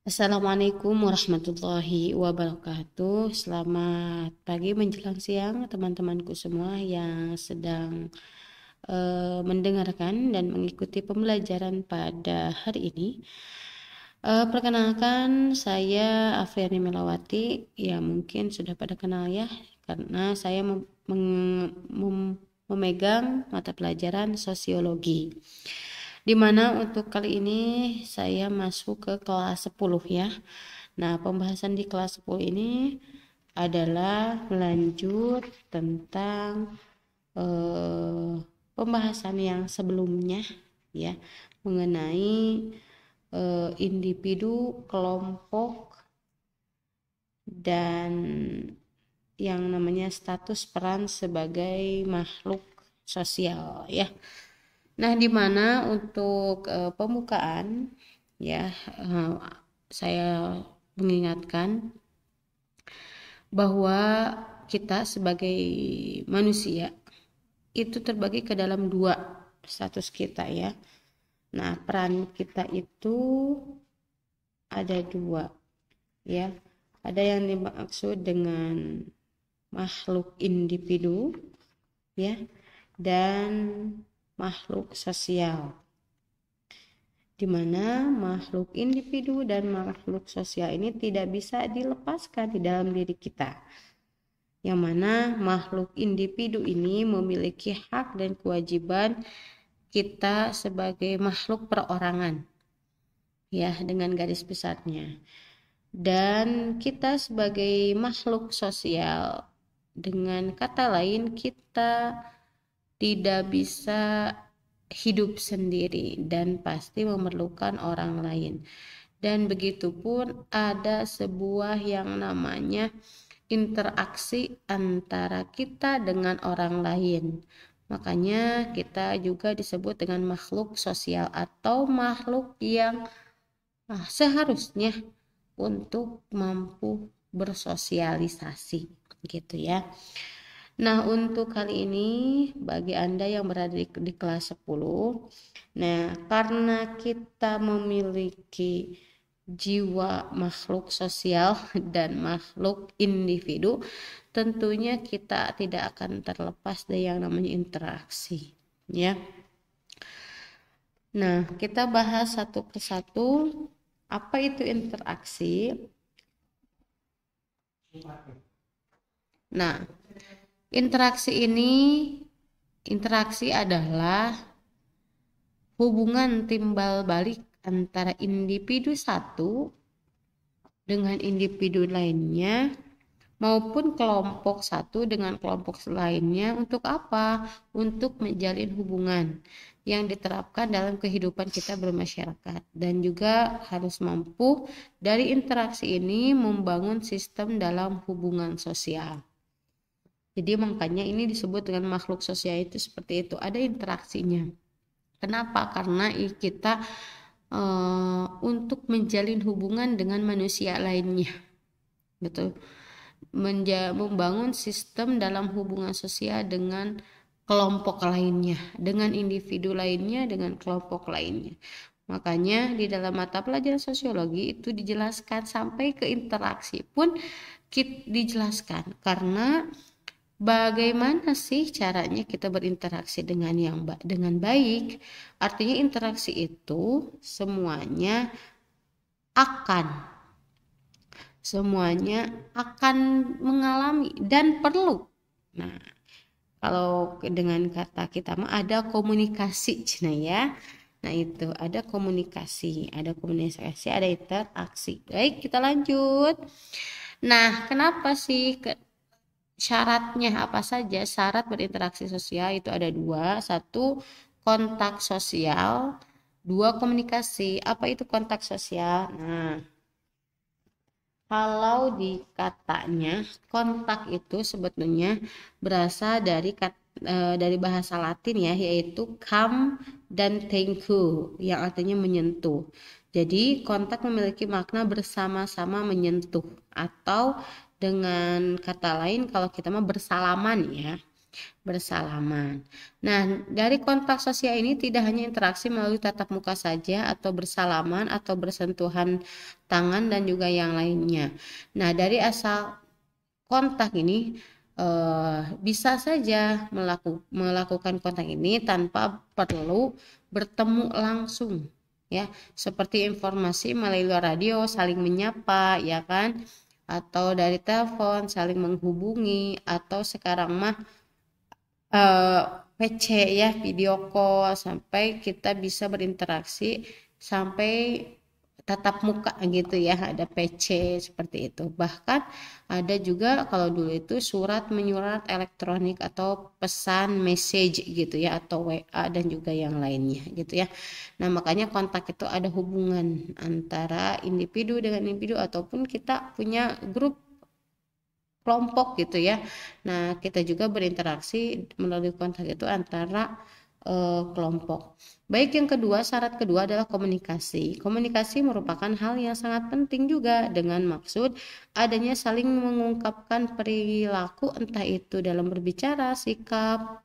Assalamualaikum warahmatullahi wabarakatuh. Selamat pagi menjelang siang teman-temanku semua yang sedang mendengarkan dan mengikuti pembelajaran pada hari ini. Perkenalkan, saya Afriani Melawati. Ya, mungkin sudah pada kenal ya, karena saya memegang mata pelajaran sosiologi. Dimana untuk kali ini saya masuk ke kelas 10 ya. Nah, pembahasan di kelas 10 ini adalah melanjut tentang pembahasan yang sebelumnya ya, mengenai individu, kelompok, dan yang namanya status peran sebagai makhluk sosial ya. Nah, di mana untuk pembukaan ya, saya mengingatkan bahwa kita sebagai manusia itu terbagi ke dalam dua status kita ya. Nah, peran kita itu ada dua ya. Ada yang dimaksud dengan makhluk individu ya, dan makhluk sosial, di mana makhluk individu dan makhluk sosial ini tidak bisa dilepaskan di dalam diri kita, yang mana makhluk individu ini memiliki hak dan kewajiban kita sebagai makhluk perorangan ya, dengan garis besarnya, dan kita sebagai makhluk sosial, dengan kata lain kita tidak bisa hidup sendiri dan pasti memerlukan orang lain. Dan begitu pun ada sebuah yang namanya interaksi antara kita dengan orang lain. Makanya kita juga disebut dengan makhluk sosial atau makhluk yang seharusnya untuk mampu bersosialisasi gitu ya. Nah, untuk kali ini bagi Anda yang berada di kelas 10, nah karena kita memiliki jiwa makhluk sosial dan makhluk individu, tentunya kita tidak akan terlepas dari yang namanya interaksi ya. Nah, kita bahas satu persatu apa itu interaksi. Nah, interaksi adalah hubungan timbal balik antara individu satu dengan individu lainnya maupun kelompok satu dengan kelompok lainnya. Untuk apa? Untuk menjalin hubungan yang diterapkan dalam kehidupan kita bermasyarakat, dan juga harus mampu dari interaksi ini membangun sistem dalam hubungan sosial. Jadi makanya ini disebut dengan makhluk sosial, itu seperti itu, ada interaksinya. Kenapa? Karena kita untuk menjalin hubungan dengan manusia lainnya, betul, membangun sistem dalam hubungan sosial dengan kelompok lainnya, dengan individu lainnya, dengan kelompok lainnya. Makanya di dalam mata pelajaran sosiologi itu dijelaskan sampai ke interaksi pun dijelaskan, karena bagaimana sih caranya kita berinteraksi dengan baik? Artinya interaksi itu semuanya akan mengalami dan perlu. Nah, kalau dengan kata kita mah ada komunikasi cina ya. Nah, itu ada komunikasi, ada interaksi. Baik, kita lanjut. Nah, kenapa sih syaratnya apa saja? Syarat berinteraksi sosial itu ada dua. Satu, kontak sosial. Dua, komunikasi. Apa itu kontak sosial? Nah, kalau di katanya, kontak itu sebetulnya berasal dari bahasa Latin ya, yaitu come dan thank yang artinya menyentuh. Jadi kontak memiliki makna bersama-sama menyentuh, atau dengan kata lain kalau kita mau bersalaman ya. bersalaman. Nah, dari kontak sosial ini tidak hanya interaksi melalui tatap muka saja atau bersalaman atau bersentuhan tangan dan juga yang lainnya. Nah, dari asal kontak ini bisa saja melakukan kontak ini tanpa perlu bertemu langsung, ya, seperti informasi melalui radio saling menyapa, ya kan, atau dari telepon saling menghubungi, atau sekarang mah PC ya, video call, sampai kita bisa berinteraksi sampai tatap muka gitu ya, ada PC seperti itu. Bahkan ada juga kalau dulu itu surat menyurat elektronik atau pesan message gitu ya, atau WA dan juga yang lainnya gitu ya. Nah, makanya kontak itu ada hubungan antara individu dengan individu, ataupun kita punya grup kelompok gitu ya. Nah, kita juga berinteraksi melalui kontak itu antara kelompok. Baik, yang kedua, syarat kedua adalah komunikasi. Komunikasi merupakan hal yang sangat penting juga dengan maksud adanya saling mengungkapkan perilaku, entah itu dalam berbicara, sikap,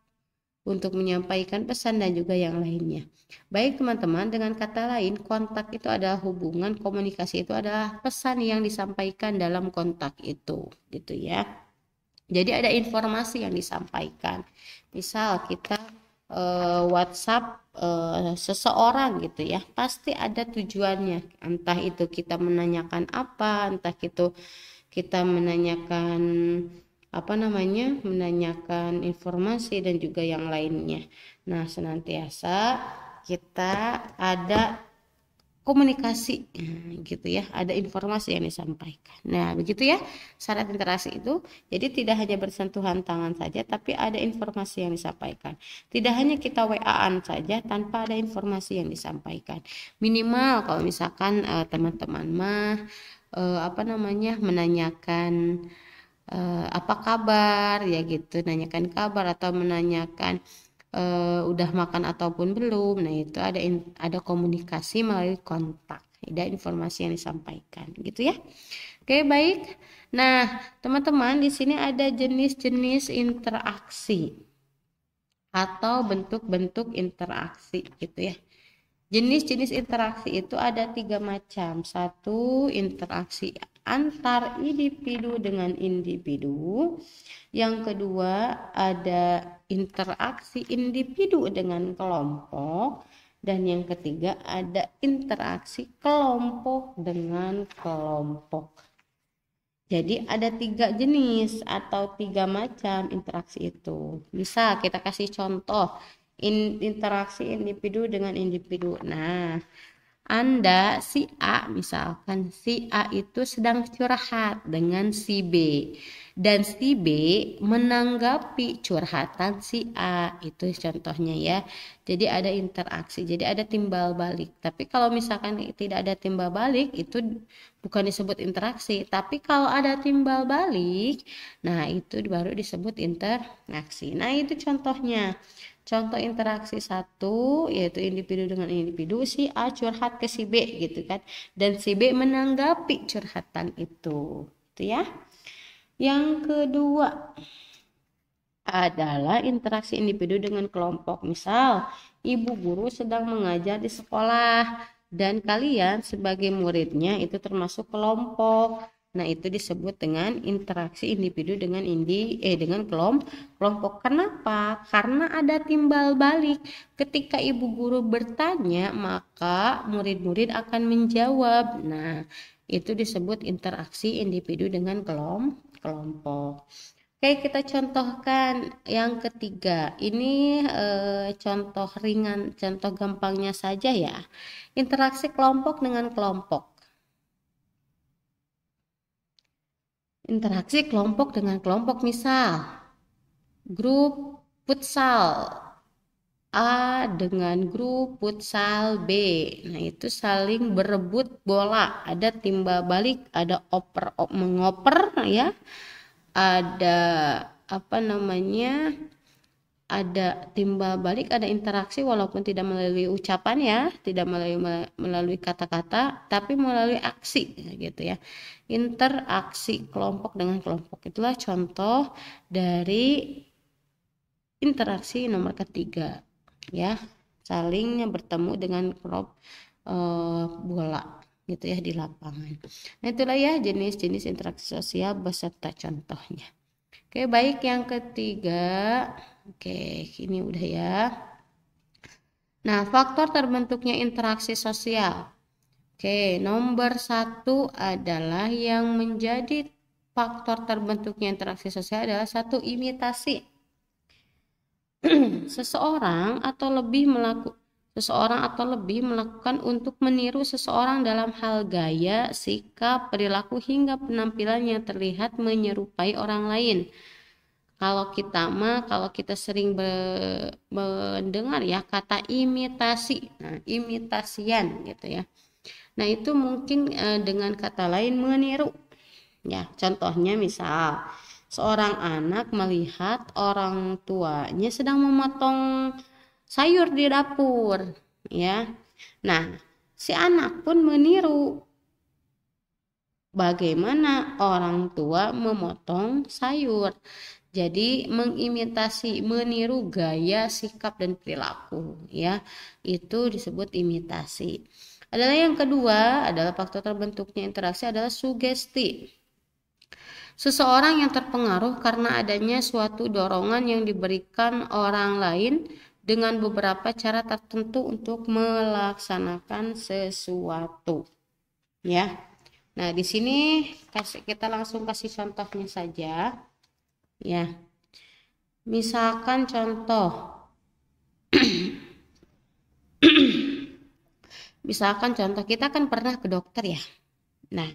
untuk menyampaikan pesan dan juga yang lainnya. Baik teman-teman, dengan kata lain, kontak itu adalah hubungan, komunikasi itu adalah pesan yang disampaikan dalam kontak itu, gitu ya. Jadi ada informasi yang disampaikan. Misal kita WhatsApp seseorang gitu ya, pasti ada tujuannya. Entah itu kita menanyakan apa, entah itu kita menanyakan menanyakan informasi dan juga yang lainnya. Nah, senantiasa kita ada komunikasi gitu ya, ada informasi yang disampaikan. Nah, begitu ya syarat interaksi itu. Jadi tidak hanya bersentuhan tangan saja, tapi ada informasi yang disampaikan. Tidak hanya kita WA-an saja tanpa ada informasi yang disampaikan. Minimal kalau misalkan teman-teman mah menanyakan apa kabar ya gitu, nanyakan kabar atau menanyakan udah makan ataupun belum. Nah, itu ada komunikasi melalui kontak, ada informasi yang disampaikan gitu ya. Oke, baik. Nah, teman-teman, di sini ada jenis-jenis interaksi atau bentuk-bentuk interaksi gitu ya. Jenis-jenis interaksi itu ada 3 macam. Satu, interaksi antar individu dengan individu. Yang kedua, ada interaksi individu dengan kelompok. Dan yang ketiga, ada interaksi kelompok dengan kelompok. Jadi ada 3 jenis atau 3 macam interaksi itu. Bisa kita kasih contoh interaksi individu dengan individu. Nah, Anda si A, misalkan si A itu sedang curhat dengan si B, dan si B menanggapi curhatan si A, itu contohnya ya. Jadi ada interaksi, jadi ada timbal balik. Tapi kalau misalkan tidak ada timbal balik, itu bukan disebut interaksi. Tapi kalau ada timbal balik, nah itu baru disebut interaksi. Nah, itu contohnya. Contoh interaksi satu yaitu individu dengan individu, si A curhat ke si B gitu kan, dan si B menanggapi curhatan itu ya. Yang kedua adalah interaksi individu dengan kelompok. Misal ibu guru sedang mengajar di sekolah dan kalian sebagai muridnya itu termasuk kelompok. Nah, itu disebut dengan interaksi individu dengan kelompok. Kenapa? Karena ada timbal balik. Ketika ibu guru bertanya, maka murid-murid akan menjawab. Nah, itu disebut interaksi individu dengan kelompok. Oke, kita contohkan yang ketiga. Ini contoh ringan, contoh gampangnya saja ya. Interaksi kelompok dengan kelompok. Interaksi kelompok dengan kelompok, misal grup futsal A dengan grup futsal B. Nah, itu saling berebut bola, ada timbal balik, ada mengoper ya. Ada ada timbal balik, ada interaksi walaupun tidak melalui ucapan ya, tidak melalui kata-kata, tapi melalui aksi gitu ya. Interaksi kelompok dengan kelompok, itulah contoh dari interaksi nomor ketiga, ya, salingnya bertemu dengan klub bola gitu ya di lapangan. Nah, itulah ya jenis-jenis interaksi sosial beserta contohnya. Oke, baik, yang ketiga. Oke, ini udah ya. Nah, faktor terbentuknya interaksi sosial. Oke, nomor 1 adalah yang menjadi faktor terbentuknya interaksi sosial adalah satu, imitasi. Seseorang atau lebih melakukan untuk meniru seseorang dalam hal gaya, sikap, perilaku hingga penampilan yang terlihat menyerupai orang lain. Kalau kita sering mendengar ya kata imitasi, nah imitasian gitu ya. Nah itu mungkin dengan kata lain meniru. Ya, contohnya misal seorang anak melihat orang tuanya sedang memotong sayur di dapur, ya. Nah, si anak pun meniru bagaimana orang tua memotong sayur. Jadi mengimitasi, meniru gaya, sikap dan perilaku, ya. Itu disebut imitasi. Adalah yang kedua adalah faktor terbentuknya interaksi adalah sugesti. Seseorang yang terpengaruh karena adanya suatu dorongan yang diberikan orang lain dengan beberapa cara tertentu untuk melaksanakan sesuatu. Ya. Nah, di sini kita langsung kasih contohnya saja. Ya. Misalkan contoh kita kan pernah ke dokter ya. Nah,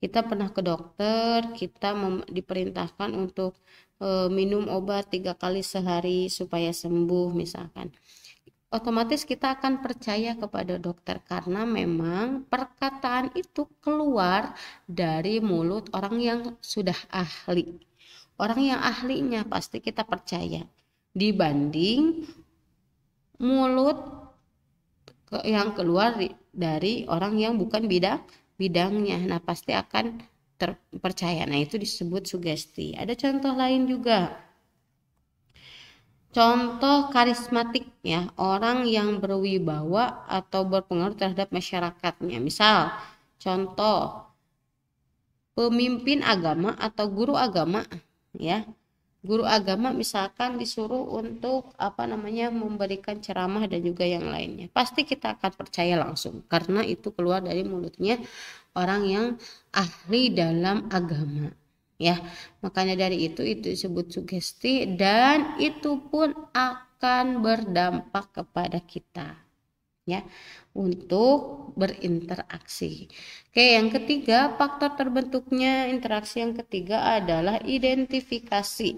kita pernah ke dokter, kita diperintahkan untuk minum obat 3 kali sehari supaya sembuh misalkan. Otomatis kita akan percaya kepada dokter karena memang perkataan itu keluar dari mulut orang yang sudah ahli. Orang yang ahlinya pasti kita percaya dibanding mulut yang keluar dari orang yang bukan bidangnya. Nah, pasti akan terpercaya. Nah, itu disebut sugesti. Ada contoh lain juga. Contoh karismatik ya, orang yang berwibawa atau berpengaruh terhadap masyarakatnya. Misal, contoh pemimpin agama atau guru agama ya. Guru agama misalkan disuruh untuk memberikan ceramah dan juga yang lainnya. Pasti kita akan percaya langsung karena itu keluar dari mulutnya orang yang ahli dalam agama. Ya, makanya dari itu disebut sugesti dan itu pun akan berdampak kepada kita ya untuk berinteraksi. Oke, yang ketiga, faktor terbentuknya interaksi yang ketiga adalah identifikasi.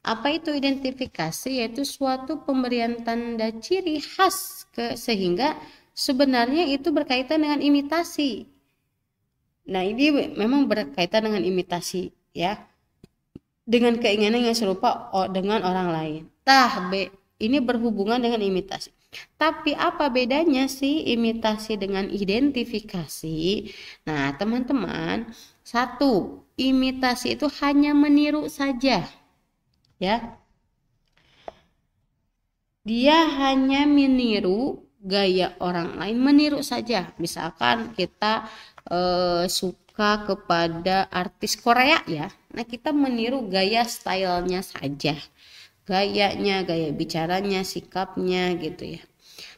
Apa itu identifikasi? Yaitu suatu pemberian tanda ciri khas sehingga sebenarnya itu berkaitan dengan imitasi. Nah, ini memang berkaitan dengan imitasi ya. Dengan keinginan yang serupa dengan orang lain. Ini berhubungan dengan imitasi. Tapi apa bedanya sih imitasi dengan identifikasi? Nah, teman-teman, satu, imitasi itu hanya meniru saja. Ya. Dia hanya meniru gaya orang lain, meniru saja. Misalkan kita suka kepada artis Korea ya. Nah, kita meniru gaya stylenya saja. Gayanya, gaya bicaranya, sikapnya gitu ya.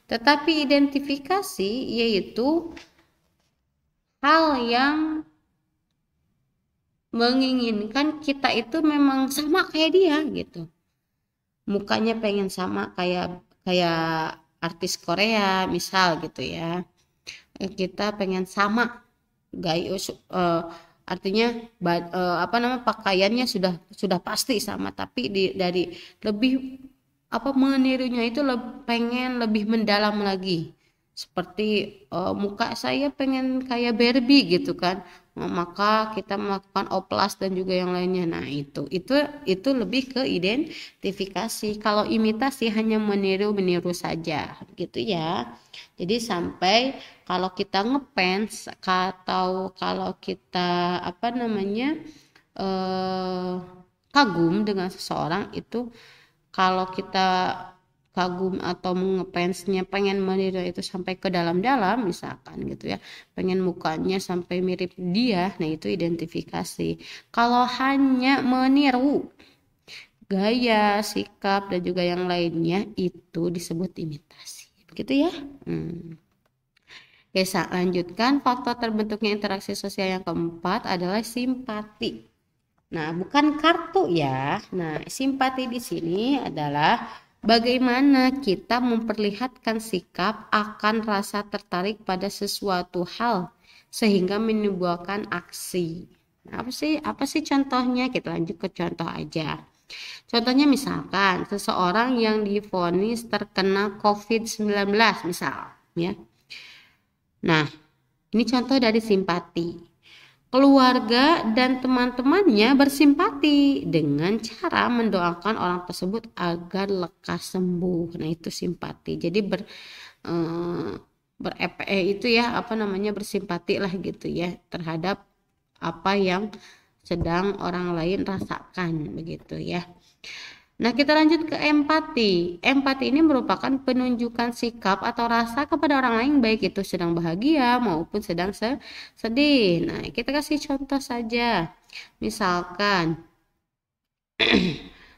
Tetapi identifikasi yaitu hal yang menginginkan kita itu memang sama kayak dia gitu. Mukanya pengen sama kayak artis Korea misal gitu ya. Kita pengen sama gaya artinya pakaiannya sudah pasti sama, tapi dari lebih menirunya itu pengen lebih mendalam lagi, seperti muka saya pengen kayak Barbie gitu kan, maka kita melakukan oplas dan juga yang lainnya. Nah, itu lebih ke identifikasi. Kalau imitasi hanya meniru saja gitu ya. Jadi sampai kalau kita ngefans atau kalau kita kagum dengan seseorang itu Kalau kita kagum atau ngefansnya pengen meniru itu sampai ke dalam-dalam misalkan gitu ya, pengen mukanya sampai mirip dia, nah itu identifikasi. Kalau hanya meniru gaya, sikap, dan juga yang lainnya itu disebut imitasi. Begitu ya. Oke, saya lanjutkan. Faktor terbentuknya interaksi sosial yang keempat adalah simpati. Nah, bukan kartu ya. Nah, simpati di sini adalah bagaimana kita memperlihatkan sikap akan rasa tertarik pada sesuatu hal sehingga menimbulkan aksi. Nah, apa sih contohnya? Kita lanjut ke contoh aja. Contohnya misalkan seseorang yang divonis terkena COVID-19 misal, ya. Nah, ini contoh dari simpati. Keluarga dan teman-temannya bersimpati dengan cara mendoakan orang tersebut agar lekas sembuh. Nah, itu simpati. Jadi itu ya apa namanya bersimpati lah gitu ya terhadap apa yang sedang orang lain rasakan begitu ya. Nah, kita lanjut ke empati. Empati ini merupakan penunjukan sikap atau rasa kepada orang lain baik itu sedang bahagia maupun sedang sedih. Nah, kita kasih contoh saja. Misalkan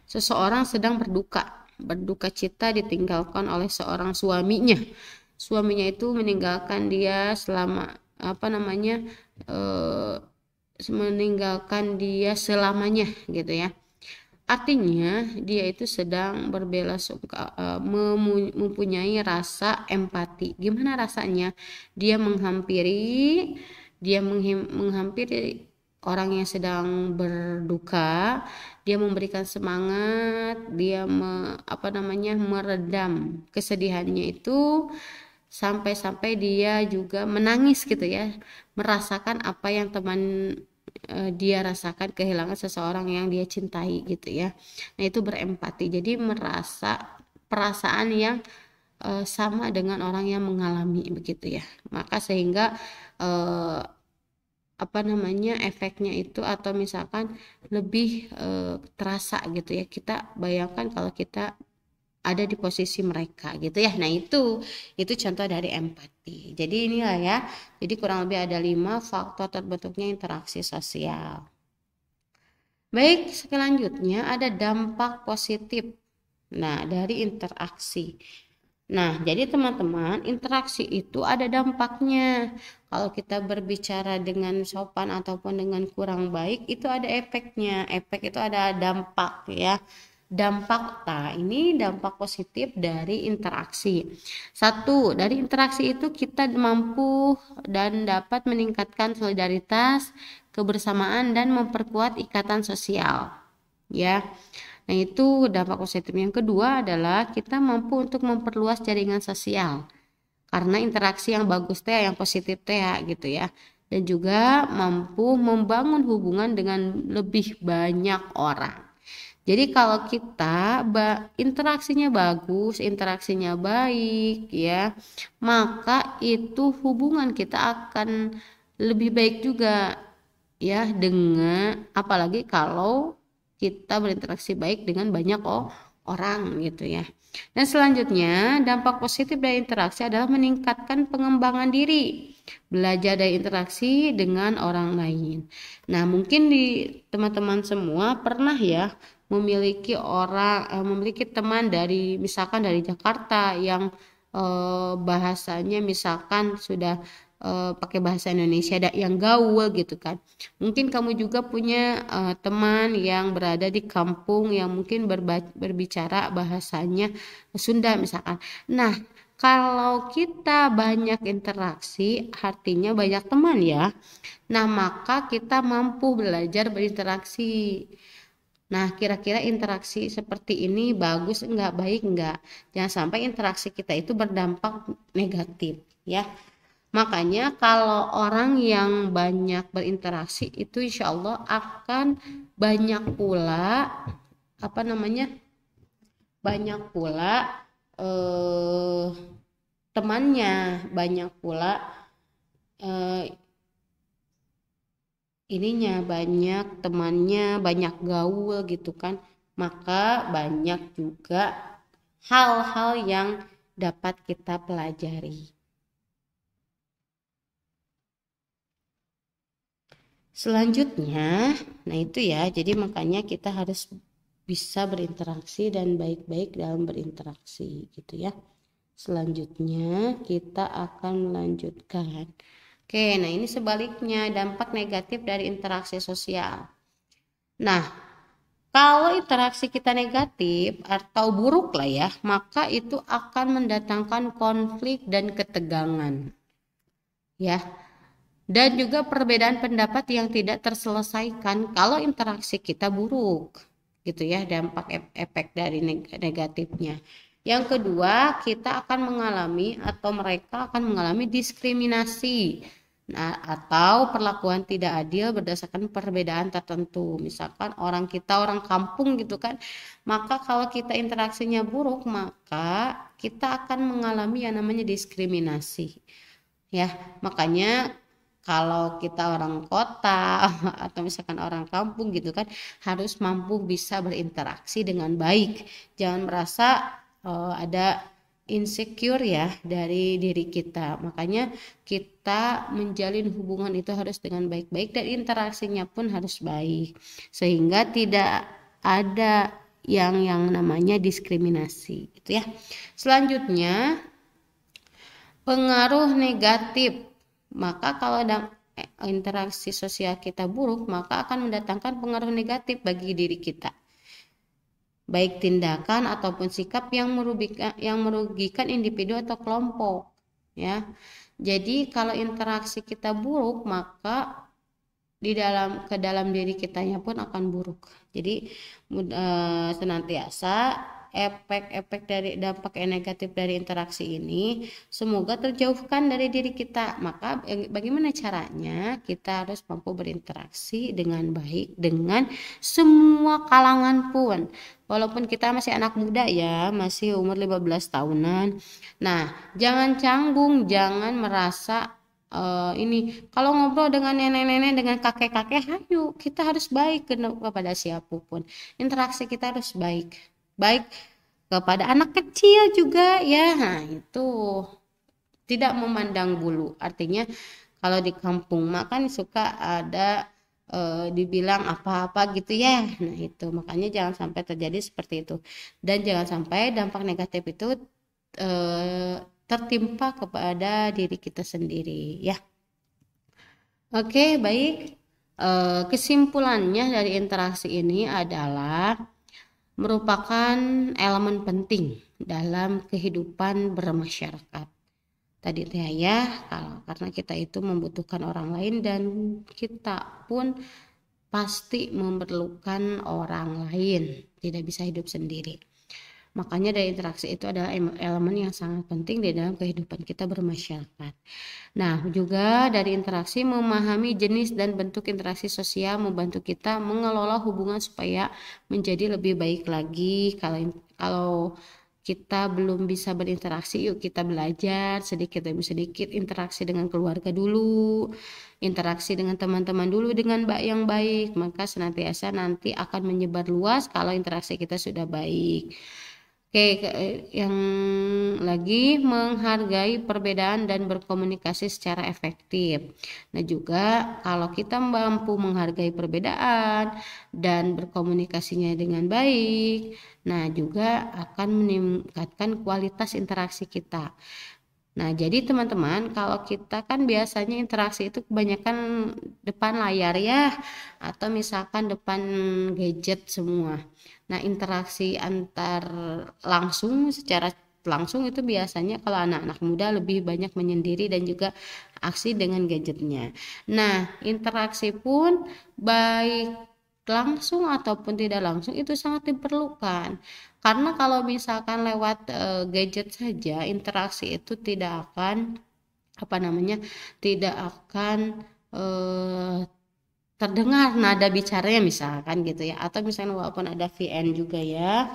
seseorang sedang berduka cita ditinggalkan oleh seorang suaminya. Suaminya itu meninggalkan dia selama apa namanya? Meninggalkan dia selamanya gitu ya. Artinya dia itu sedang mempunyai rasa empati. Gimana rasanya? Dia menghampiri orang yang sedang berduka, dia memberikan semangat, dia meredam kesedihannya itu sampai-sampai dia juga menangis gitu ya, merasakan apa yang dia rasakan kehilangan seseorang yang dia cintai gitu ya. Nah, itu berempati. Jadi merasa perasaan yang sama dengan orang yang mengalami begitu ya. Maka sehingga efeknya itu atau misalkan lebih terasa gitu ya. Kita bayangkan kalau kita ada di posisi mereka gitu ya. Nah, itu contoh dari empati. Jadi inilah ya. Jadi kurang lebih ada 5 faktor terbentuknya interaksi sosial. Baik, selanjutnya ada dampak positif. Nah, dari interaksi. Nah, jadi teman-teman, interaksi itu ada dampaknya. Kalau kita berbicara dengan sopan ataupun dengan kurang baik, itu ada efeknya. Efek itu ada dampak ya. Dampak, ini dampak positif dari interaksi. Satu, dari interaksi itu kita mampu dan dapat meningkatkan solidaritas, kebersamaan, dan memperkuat ikatan sosial. Ya. Nah, itu dampak positif. Yang kedua adalah kita mampu untuk memperluas jaringan sosial. Karena interaksi yang bagus teh, yang positif teh gitu ya. Dan juga mampu membangun hubungan dengan lebih banyak orang. Jadi kalau kita interaksinya bagus, interaksinya baik ya, maka itu hubungan kita akan lebih baik juga ya, dengan apalagi kalau kita berinteraksi baik dengan banyak orang gitu ya. Dan selanjutnya dampak positif dari interaksi adalah meningkatkan pengembangan diri, belajar dari interaksi dengan orang lain. Nah, mungkin di teman-teman semua pernah ya memiliki teman dari misalkan dari Jakarta yang bahasanya misalkan sudah pakai bahasa Indonesia yang gaul gitu kan. Mungkin kamu juga punya teman yang berada di kampung yang mungkin berbicara bahasanya Sunda misalkan. Nah, kalau kita banyak interaksi artinya banyak teman ya. Nah, maka kita mampu belajar berinteraksi. Nah, kira-kira interaksi seperti ini bagus enggak, baik enggak? Jangan sampai interaksi kita itu berdampak negatif ya. Makanya kalau orang yang banyak berinteraksi itu insya Allah akan banyak pula banyak pula temannya, banyak pula banyak temannya, banyak gaul gitu kan. maka banyak juga hal-hal yang dapat kita pelajari. Selanjutnya, nah itu ya, jadi makanya kita harus bisa berinteraksi dan baik-baik dalam berinteraksi gitu ya. Selanjutnya kita akan melanjutkan. Oke, nah ini sebaliknya dampak negatif dari interaksi sosial. Nah, kalau interaksi kita negatif atau buruk lah ya, maka itu akan mendatangkan konflik dan ketegangan. Ya, dan juga perbedaan pendapat yang tidak terselesaikan kalau interaksi kita buruk gitu ya, dampak efek dari negatifnya. Yang kedua, kita akan mengalami atau mereka akan mengalami diskriminasi, nah, atau perlakuan tidak adil berdasarkan perbedaan tertentu. Misalkan orang kampung gitu kan, maka kalau kita interaksinya buruk maka kita akan mengalami yang namanya diskriminasi ya. Makanya kalau kita orang kota atau misalkan orang kampung gitu kan, harus mampu bisa berinteraksi dengan baik. Jangan merasa ada insecure ya dari diri kita. Makanya kita menjalin hubungan itu harus dengan baik-baik dan interaksinya pun harus baik. Sehingga tidak ada yang namanya diskriminasi gitu ya. Selanjutnya, pengaruh negatif. Maka kalau interaksi sosial kita buruk, maka akan mendatangkan pengaruh negatif bagi diri kita. Baik tindakan ataupun sikap yang merugikan individu atau kelompok, ya. Jadi kalau interaksi kita buruk, maka ke dalam diri kitanya pun akan buruk. Jadi senantiasa efek-efek dari dampak negatif dari interaksi ini semoga terjauhkan dari diri kita. Maka bagaimana caranya? Kita harus mampu berinteraksi dengan baik dengan semua kalangan pun. Walaupun kita masih anak muda ya, masih umur 15 tahunan. Nah, jangan canggung, jangan merasa ini kalau ngobrol dengan nenek-nenek, dengan kakek-kakek, ayo kita harus baik kepada siapapun. Interaksi kita harus baik kepada anak kecil juga ya. Nah, itu tidak memandang bulu. Artinya kalau di kampung makan suka ada dibilang apa-apa gitu ya. Nah, itu makanya jangan sampai terjadi seperti itu. Dan jangan sampai dampak negatif itu tertimpa kepada diri kita sendiri ya. Oke, baik. Kesimpulannya dari interaksi ini adalah merupakan elemen penting dalam kehidupan bermasyarakat. Tadi ya, karena kita itu membutuhkan orang lain dan kita pun pasti memerlukan orang lain, tidak bisa hidup sendiri. Makanya dari interaksi itu adalah elemen yang sangat penting di dalam kehidupan kita bermasyarakat. Nah, juga dari interaksi memahami jenis dan bentuk interaksi sosial membantu kita mengelola hubungan supaya menjadi lebih baik lagi. Kalau kita belum bisa berinteraksi, yuk kita belajar sedikit demi sedikit, interaksi dengan keluarga dulu, interaksi dengan teman-teman dulu dengan yang baik, maka senantiasa nanti akan menyebar luas kalau interaksi kita sudah baik. Oke, yang lagi menghargai perbedaan dan berkomunikasi secara efektif. Nah, juga kalau kita mampu menghargai perbedaan dan berkomunikasinya dengan baik, nah juga akan meningkatkan kualitas interaksi kita. Nah, jadi teman-teman, kalau kita kan biasanya interaksi itu kebanyakan depan layar ya, atau misalkan depan gadget semua. Nah, interaksi antar secara langsung itu biasanya kalau anak-anak muda lebih banyak menyendiri dan juga aksi dengan gadgetnya. Nah, interaksi pun baik langsung ataupun tidak langsung itu sangat diperlukan. Karena kalau misalkan lewat gadget saja, interaksi itu tidak akan tidak akan terdengar nada bicaranya misalkan gitu ya, atau misalnya walaupun ada VN juga ya.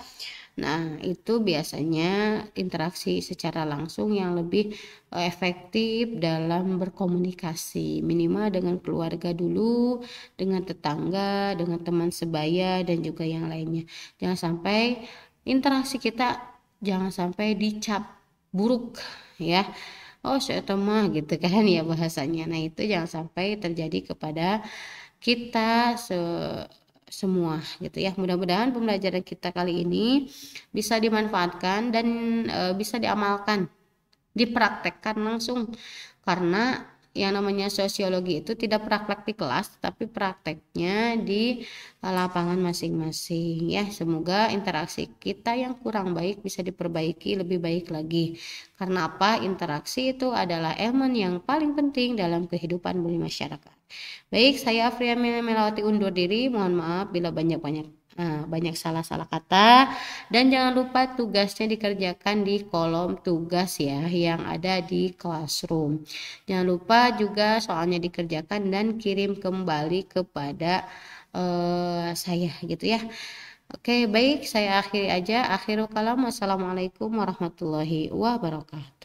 Nah, itu biasanya interaksi secara langsung yang lebih efektif dalam berkomunikasi, minimal dengan keluarga dulu, dengan tetangga, dengan teman sebaya, dan juga yang lainnya. Jangan sampai interaksi kita jangan sampai dicap buruk ya. Oh, saya mah gitu kan ya bahasanya. Nah, itu jangan sampai terjadi kepada kita semua gitu ya. Mudah-mudahan pembelajaran kita kali ini bisa dimanfaatkan dan bisa diamalkan, dipraktekkan langsung, karena yang namanya sosiologi itu tidak praktek di kelas tapi prakteknya di lapangan masing-masing ya. Semoga interaksi kita yang kurang baik bisa diperbaiki lebih baik lagi, karena apa, interaksi itu adalah elemen yang paling penting dalam kehidupan bermasyarakat. Baik, saya Afria Melawati undur diri. Mohon maaf bila banyak salah-salah kata, dan jangan lupa tugasnya dikerjakan di kolom tugas ya yang ada di classroom. Jangan lupa juga soalnya dikerjakan dan kirim kembali kepada saya gitu ya. Oke, baik, saya akhiri aja. Akhirul kalam. Wassalamualaikum warahmatullahi wabarakatuh.